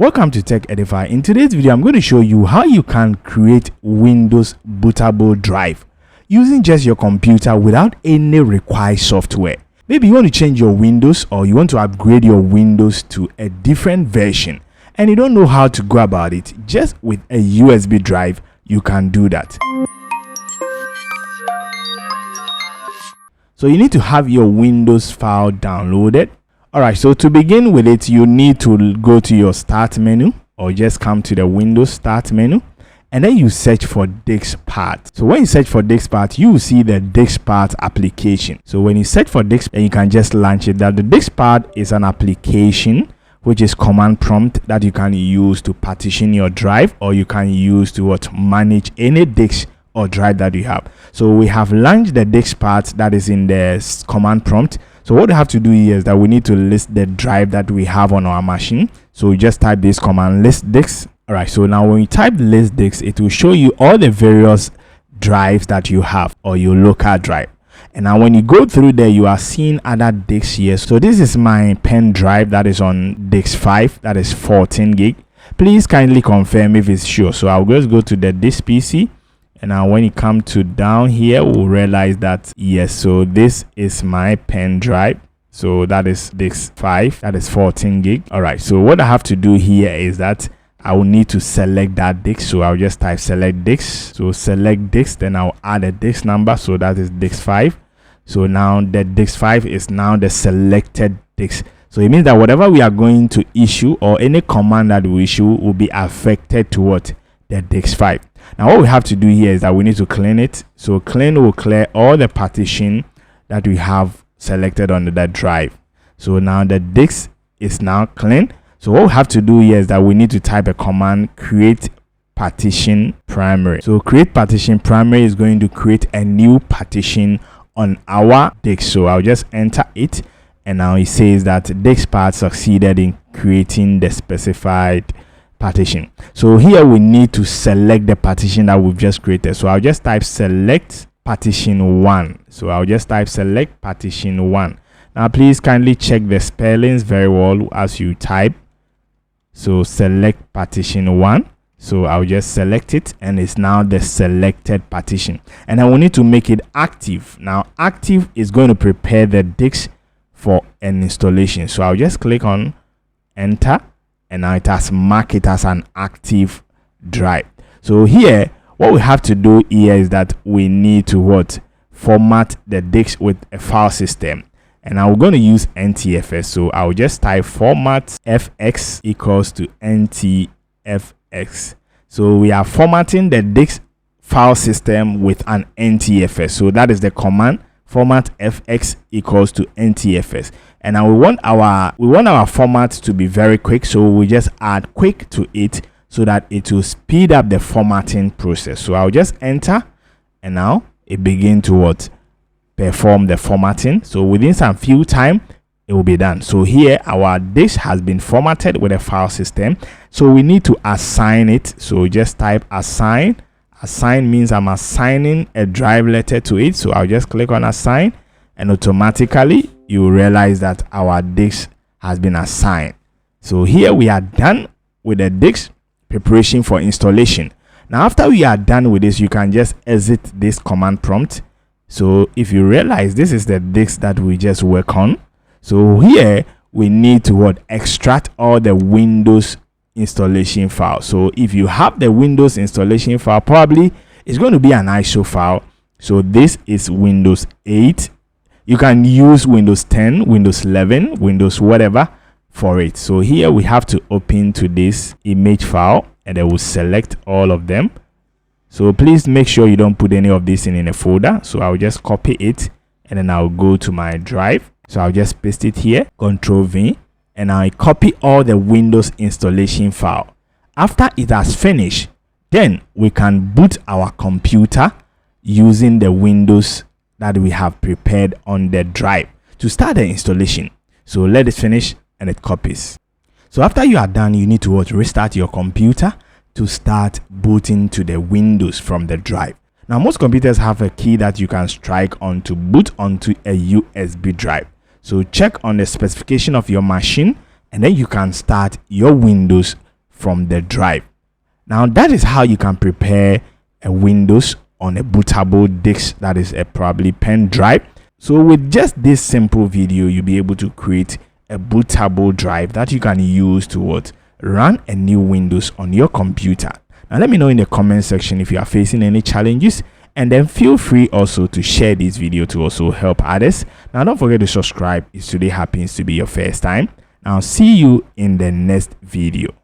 Welcome to Tech Edify. In today's video, I'm going to show you how you can create Windows bootable drive using just your computer without any required software. Maybe you want to change your Windows or you want to upgrade your Windows to a different version and you don't know how to go about it. Just with a USB drive, you can do that. So you need to have your Windows file downloaded. Alright, so to begin with it, you need to go to your start menu or just come to the Windows start menu and then you search for DiskPart. So when you search for DiskPart, you will see the DiskPart application. So when you search for DiskPart, then you can just launch it. That the DiskPart is an application which is command prompt that you can use to partition your drive, or you can use to manage any disk or drive that you have. So we have launched the DiskPart that is in the command prompt. So what we have to do here is that we need to list the drive that we have on our machine. So we just type this command, list disks. All right, so now when you type list disks, it will show you all the various drives that you have or your local drive. And now when you go through there, you are seeing other disks here. So this is my pen drive that is on disk 5, that is 14 gig. Please kindly confirm if it's sure. So I'll just go to the disk PC. And now when you come to down here, we'll realize that yes, so this is my pen drive. So that is disk 5, that is 14 gig. All right, so what I have to do here is that I will need to select that disk. So I'll just type select disk. So select disk, then I'll add a disk number. So that is disk 5. So now the disk 5 is now the selected disk. So it means that whatever we are going to issue or any command that we issue will be affected to what? The disk 5. Now what we have to do here is that we need to clean it. So clean will clear all the partition that we have selected on that drive. So now the disk is now clean. So what we have to do here is that we need to type a command, create partition primary. So create partition primary is going to create a new partition on our disk. So I'll just enter it, and now it says that DiskPart succeeded in creating the specified partition. So here we need to select the partition that we've just created. So I'll just type select partition 1. So I'll just type select partition 1. Now please kindly check the spellings very well as you type. So select partition 1. So I'll just select it, and it's now the selected partition. And I will need to make it active. Now active is going to prepare the disk for an installation. So I'll just click on enter, and now it has marked it as an active drive. So here what we have to do here is that we need to format the disk with a file system, and I'm going to use NTFS. So I'll just type format fx equals to NTFS. So we are formatting the disk file system with an NTFS. So that is the command, format fx equals to NTFS. And now we want our format to be very quick, so we just add quick to it so that it will speed up the formatting process. So I'll just enter, and now it begins to perform the formatting. So within some few time it will be done. So here our disk has been formatted with a file system, so we need to assign it. So just type assign. Assign means I'm assigning a drive letter to it. So I'll just click on assign, and automatically you realize that our disk has been assigned. So here we are done with the disk preparation for installation. Now after we are done with this, you can just exit this command prompt. So if you realize this is the disk that we just work on, so here we need to extract all the Windows installation file. So if you have the Windows installation file, probably it's going to be an ISO file. So this is Windows 8. You can use Windows 10, Windows 11, Windows whatever for it. So here we have to open to this image file, and I will select all of them. So please make sure you don't put any of this in a folder. So I'll just copy it, and then I'll go to my drive. So I'll just paste it here, Control V, and I copy all the Windows installation file. After it has finished, then we can boot our computer using the Windows that we have prepared on the drive to start the installation. So let it finish, and it copies. So after you are done, you need to restart your computer to start booting to the Windows from the drive. Now most computers have a key that you can strike on to boot onto a USB drive. So check on the specification of your machine, and then you can start your Windows from the drive. Now that is how you can prepare a Windows on a bootable disk, that is a probably pen drive. So with just this simple video, you'll be able to create a bootable drive that you can use to run a new Windows on your computer. Now let me know in the comment section if you are facing any challenges, and then feel free also to share this video to also help others. Now don't forget to subscribe if today happens to be your first time. I'll see you in the next video.